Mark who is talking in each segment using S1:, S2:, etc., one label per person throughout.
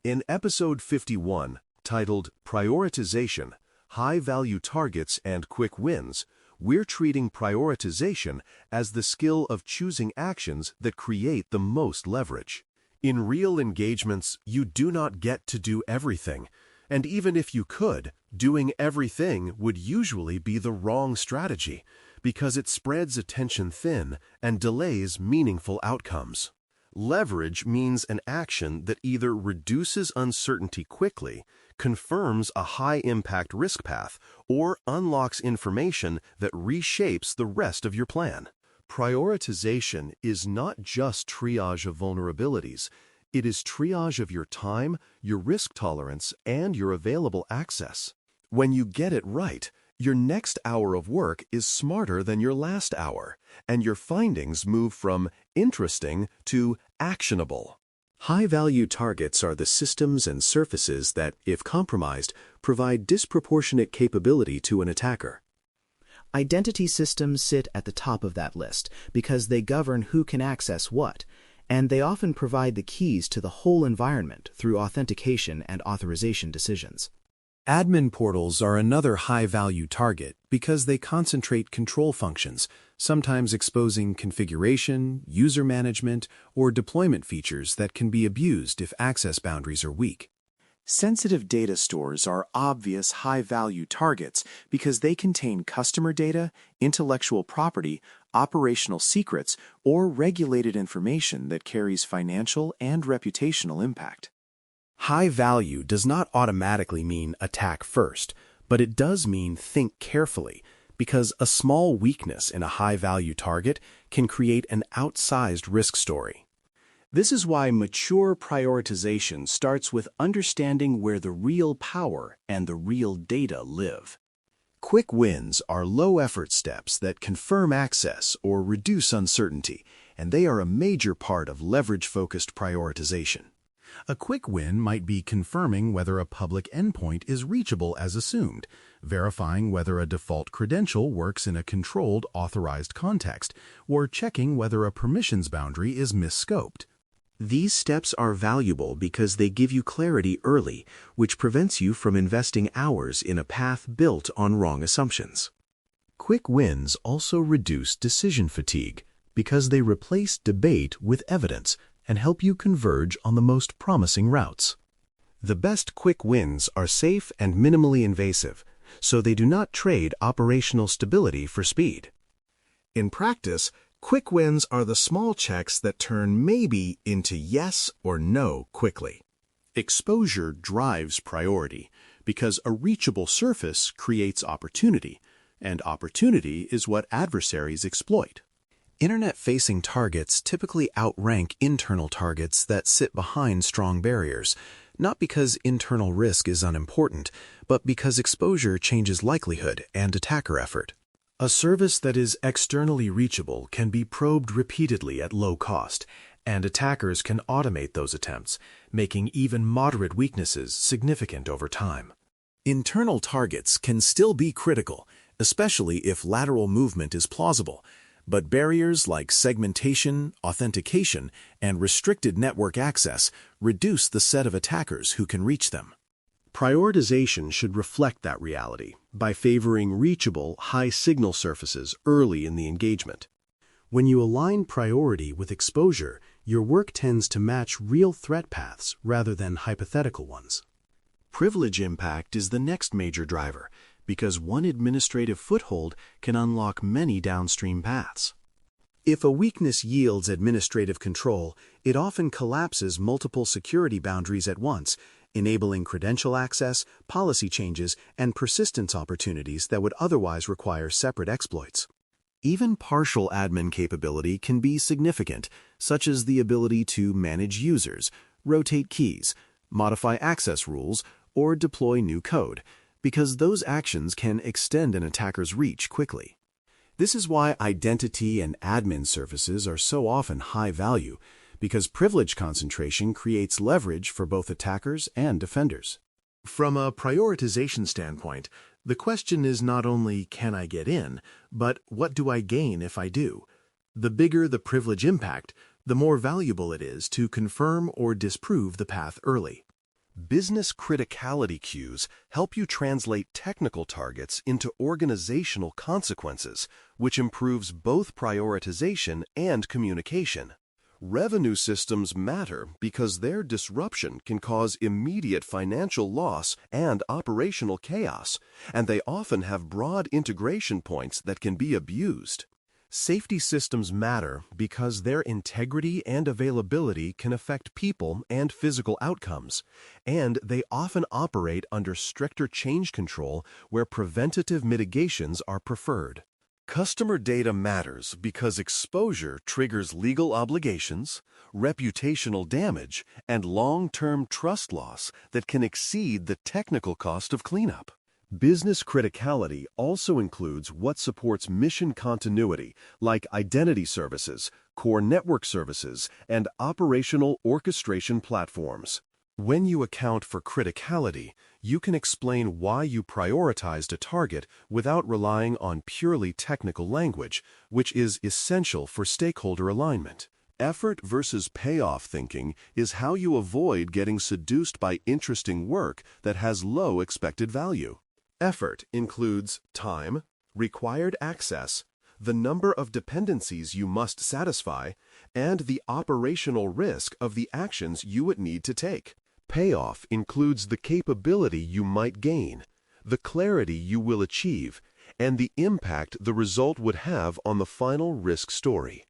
S1: In episode 51, titled Prioritization, High-Value Targets and Quick Wins, we're treating prioritization as the skill of choosing actions that create the most leverage. In real engagements, you do not get to do everything, and even if you could, doing everything would usually be the wrong strategy because it spreads attention thin and delays meaningful outcomes. Leverage means an action that either reduces uncertainty quickly, confirms a high-impact risk path, or unlocks information that reshapes the rest of your plan. Prioritization is not just triage of vulnerabilities. It is triage of your time, your risk tolerance, and your available access. When you get it right, your next hour of work is smarter than your last hour, and your findings move from interesting to actionable. High-value targets are the systems and surfaces that, if compromised, provide disproportionate capability to an attacker.
S2: Identity systems sit at the top of that list because they govern who can access what, and they often provide the keys to the whole environment through authentication and authorization decisions.
S3: Admin portals are another high-value target because they concentrate control functions, sometimes exposing configuration, user management, or deployment features that can be abused if access boundaries are weak.
S4: Sensitive data stores are obvious high-value targets because they contain customer data, intellectual property, operational secrets, or regulated information that carries financial and reputational impact.
S3: High value does not automatically mean attack first, but it does mean think carefully, because a small weakness in a high-value target can create an outsized risk story.
S4: This is why mature prioritization starts with understanding where the real power and the real data live.
S1: Quick wins are low-effort steps that confirm access or reduce uncertainty, and they are a major part of leverage-focused prioritization.
S3: A quick win might be confirming whether a public endpoint is reachable as assumed, verifying whether a default credential works in a controlled, authorized context, or checking whether a permissions boundary is misscoped.
S1: These steps are valuable because they give you clarity early, which prevents you from investing hours in a path built on wrong assumptions. Quick wins also reduce decision fatigue because they replace debate with evidence and help you converge on the most promising routes. The best quick wins are safe and minimally invasive, so they do not trade operational stability for speed. In practice, quick wins are the small checks that turn maybe into yes or no quickly. Exposure drives priority because a reachable surface creates opportunity, and opportunity is what adversaries exploit.
S3: Internet-facing targets typically outrank internal targets that sit behind strong barriers, not because internal risk is unimportant, but because exposure changes likelihood and attacker effort. A service that is externally reachable can be probed repeatedly at low cost, and attackers can automate those attempts, making even moderate weaknesses significant over time. Internal targets can still be critical, especially if lateral movement is plausible, but barriers like segmentation, authentication, and restricted network access reduce the set of attackers who can reach them.
S1: Prioritization should reflect that reality by favoring reachable, high-signal surfaces early in the engagement. When you align priority with exposure, your work tends to match real threat paths rather than hypothetical ones. Privilege impact is the next major driver, because one administrative foothold can unlock many downstream paths. If a weakness yields administrative control, it often collapses multiple security boundaries at once, enabling credential access, policy changes, and persistence opportunities that would otherwise require separate exploits. Even partial admin capability can be significant, such as the ability to manage users, rotate keys, modify access rules, or deploy new code, because those actions can extend an attacker's reach quickly. This is why identity and admin services are so often high value, because privilege concentration creates leverage for both attackers and defenders. From a prioritization standpoint, the question is not only can I get in, but what do I gain if I do? The bigger the privilege impact, the more valuable it is to confirm or disprove the path early. Business criticality cues help you translate technical targets into organizational consequences, which improves both prioritization and communication. Revenue systems matter because their disruption can cause immediate financial loss and operational chaos, and they often have broad integration points that can be abused. Safety systems matter because their integrity and availability can affect people and physical outcomes, and they often operate under stricter change control where preventative mitigations are preferred. Customer data matters because exposure triggers legal obligations, reputational damage, and long-term trust loss that can exceed the technical cost of cleanup. Business criticality also includes what supports mission continuity, like identity services, core network services, and operational orchestration platforms. When you account for criticality, you can explain why you prioritized a target without relying on purely technical language, which is essential for stakeholder alignment. Effort versus payoff thinking is how you avoid getting seduced by interesting work that has low expected value. Effort includes time, required access, the number of dependencies you must satisfy, and the operational risk of the actions you would need to take. Payoff includes the capability you might gain, the clarity you will achieve, and the impact the result would have on the final risk story.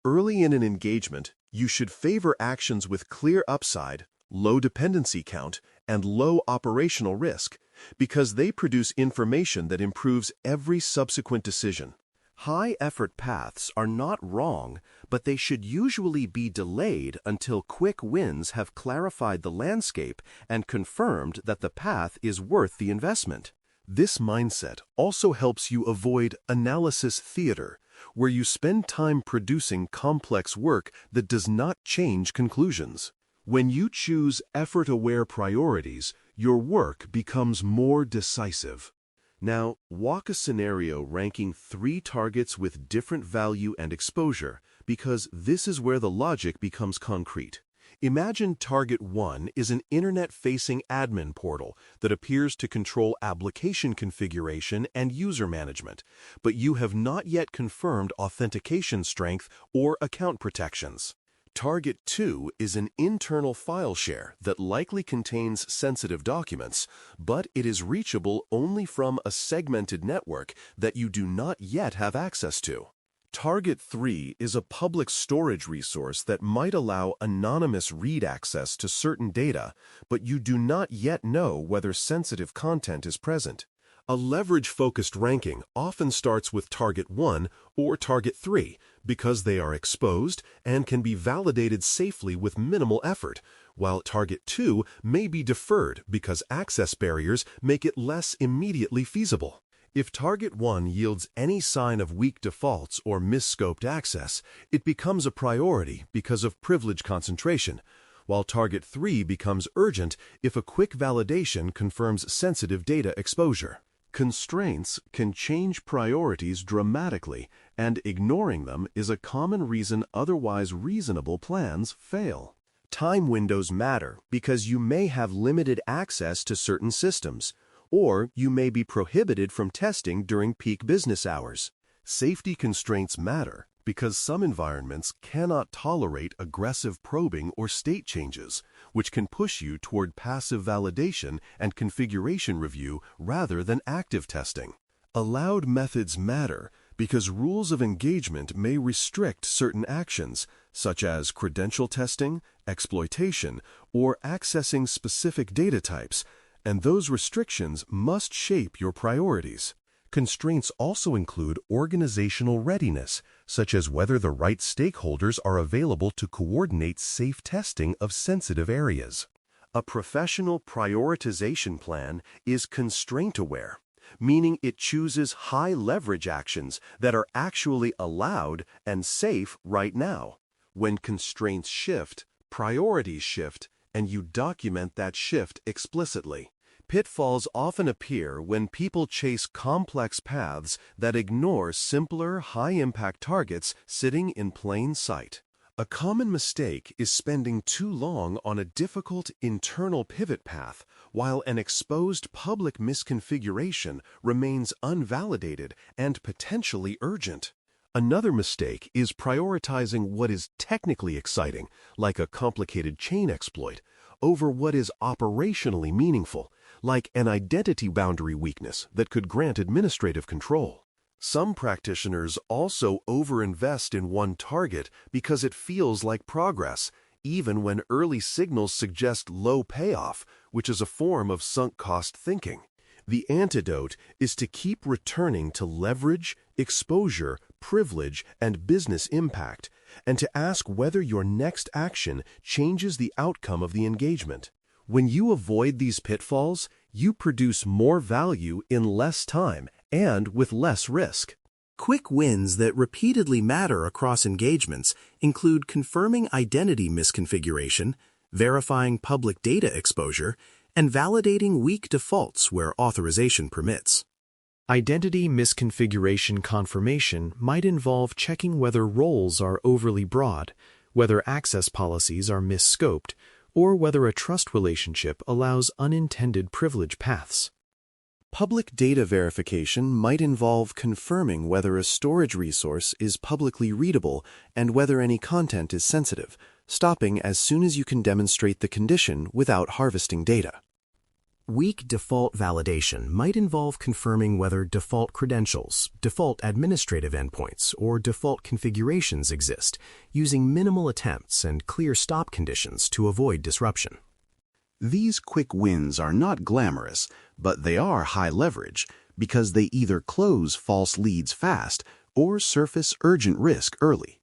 S1: Early in an engagement, you should favor actions with clear upside, low dependency count, and low operational risk, because they produce information that improves every subsequent decision. High-effort paths are not wrong, but they should usually be delayed until quick wins have clarified the landscape and confirmed that the path is worth the investment. This mindset also helps you avoid analysis theater, where you spend time producing complex work that does not change conclusions. When you choose effort-aware priorities, your work becomes more decisive. Now, walk a scenario ranking 3 targets with different value and exposure, because this is where the logic becomes concrete. Imagine Target 1 is an internet-facing admin portal that appears to control application configuration and user management, but you have not yet confirmed authentication strength or account protections. Target 2 is an internal file share that likely contains sensitive documents, but it is reachable only from a segmented network that you do not yet have access to. Target 3 is a public storage resource that might allow anonymous read access to certain data, but you do not yet know whether sensitive content is present. A leverage-focused ranking often starts with Target 1 or Target 3 because they are exposed and can be validated safely with minimal effort, while Target 2 may be deferred because access barriers make it less immediately feasible. If Target 1 yields any sign of weak defaults or misscoped access, it becomes a priority because of privilege concentration, while Target 3 becomes urgent if a quick validation confirms sensitive data exposure. Constraints can change priorities dramatically, and ignoring them is a common reason otherwise reasonable plans fail. Time windows matter because you may have limited access to certain systems, or you may be prohibited from testing during peak business hours. Safety constraints matter because some environments cannot tolerate aggressive probing or state changes, which can push you toward passive validation and configuration review rather than active testing. Allowed methods matter because rules of engagement may restrict certain actions, such as credential testing, exploitation, or accessing specific data types, and those restrictions must shape your priorities. Constraints also include organizational readiness, such as whether the right stakeholders are available to coordinate safe testing of sensitive areas. A professional prioritization plan is constraint-aware, meaning it chooses high-leverage actions that are actually allowed and safe right now. When constraints shift, priorities shift, and you document that shift explicitly. Pitfalls often appear when people chase complex paths that ignore simpler, high-impact targets sitting in plain sight. A common mistake is spending too long on a difficult internal pivot path while an exposed public misconfiguration remains unvalidated and potentially urgent. Another mistake is prioritizing what is technically exciting, like a complicated chain exploit, over what is operationally meaningful, like an identity boundary weakness that could grant administrative control. Some practitioners also overinvest in one target because it feels like progress, even when early signals suggest low payoff, which is a form of sunk cost thinking. The antidote is to keep returning to leverage, exposure, privilege, and business impact, and to ask whether your next action changes the outcome of the engagement. When you avoid these pitfalls, you produce more value in less time and with less risk.
S2: Quick wins that repeatedly matter across engagements include confirming identity misconfiguration, verifying public data exposure, and validating weak defaults where authorization permits. Identity misconfiguration confirmation might involve checking whether roles are overly broad, whether access policies are misscoped, or whether a trust relationship allows unintended privilege paths.
S3: Public data verification might involve confirming whether a storage resource is publicly readable and whether any content is sensitive, stopping as soon as you can demonstrate the condition without harvesting data. Weak default validation might involve confirming whether default credentials, default administrative endpoints, or default configurations exist, using minimal attempts and clear stop conditions to avoid disruption.
S4: These quick wins are not glamorous, but they are high leverage because they either close false leads fast or surface urgent risk early.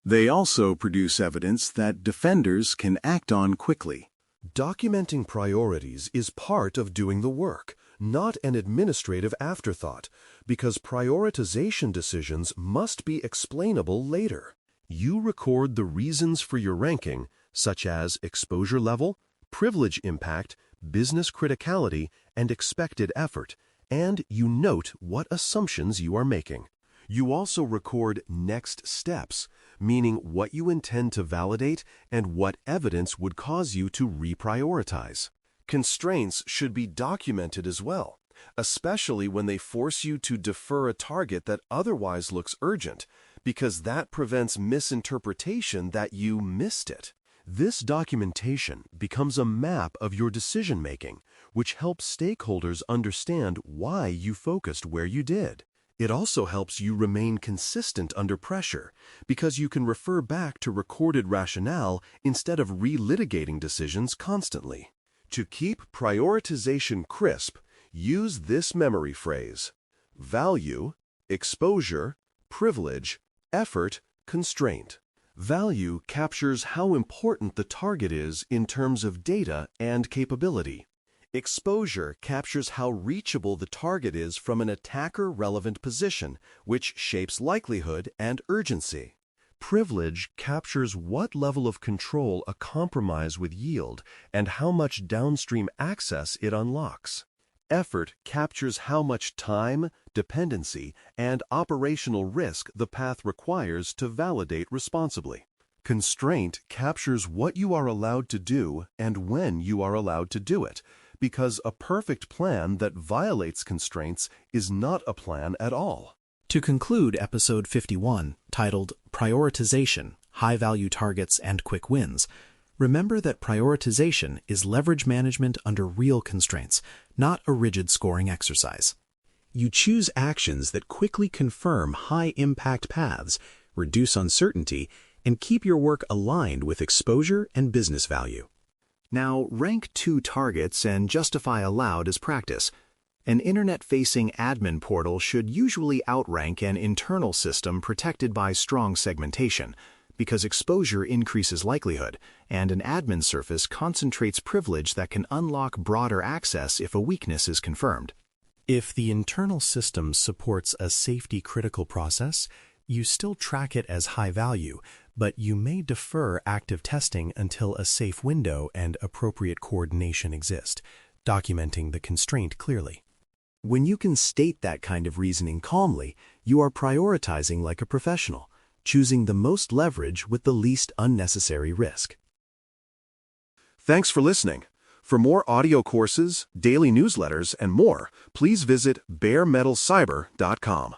S4: They also produce evidence that defenders can act on quickly.
S1: Documenting priorities is part of doing the work, not an administrative afterthought, because prioritization decisions must be explainable later. You record the reasons for your ranking, such as exposure level, privilege impact, business criticality, and expected effort, and you note what assumptions you are making. You also record next steps, meaning what you intend to validate and what evidence would cause you to reprioritize. Constraints should be documented as well, especially when they force you to defer a target that otherwise looks urgent, because that prevents misinterpretation that you missed it. This documentation becomes a map of your decision-making, which helps stakeholders understand why you focused where you did. It also helps you remain consistent under pressure, because you can refer back to recorded rationale instead of relitigating decisions constantly. To keep prioritization crisp, use this memory phrase: value, exposure, privilege, effort, constraint. Value captures how important the target is in terms of data and capability. Exposure captures how reachable the target is from an attacker-relevant position, which shapes likelihood and urgency. Privilege captures what level of control a compromise would yield and how much downstream access it unlocks. Effort captures how much time, dependency, and operational risk the path requires to validate responsibly. Constraint captures what you are allowed to do and when you are allowed to do it, because a perfect plan that violates constraints is not a plan at all.
S2: To conclude episode 51, titled Prioritization, High-Value Targets and Quick Wins, remember that prioritization is leverage management under real constraints, not a rigid scoring exercise. You choose actions that quickly confirm high-impact paths, reduce uncertainty, and keep your work aligned with exposure and business value. Now, rank 2 targets and justify aloud as practice. An internet-facing admin portal should usually outrank an internal system protected by strong segmentation, because exposure increases likelihood, and an admin surface concentrates privilege that can unlock broader access if a weakness is confirmed. If the internal system supports a safety-critical process, you still track it as high value, but you may defer active testing until a safe window and appropriate coordination exist, documenting the constraint clearly. When you can state that kind of reasoning calmly, you are prioritizing like a professional,
S1: choosing the most leverage with the least unnecessary risk.
S5: Thanks for listening. For more audio courses, daily newsletters, and more, please visit baremetalcyber.com.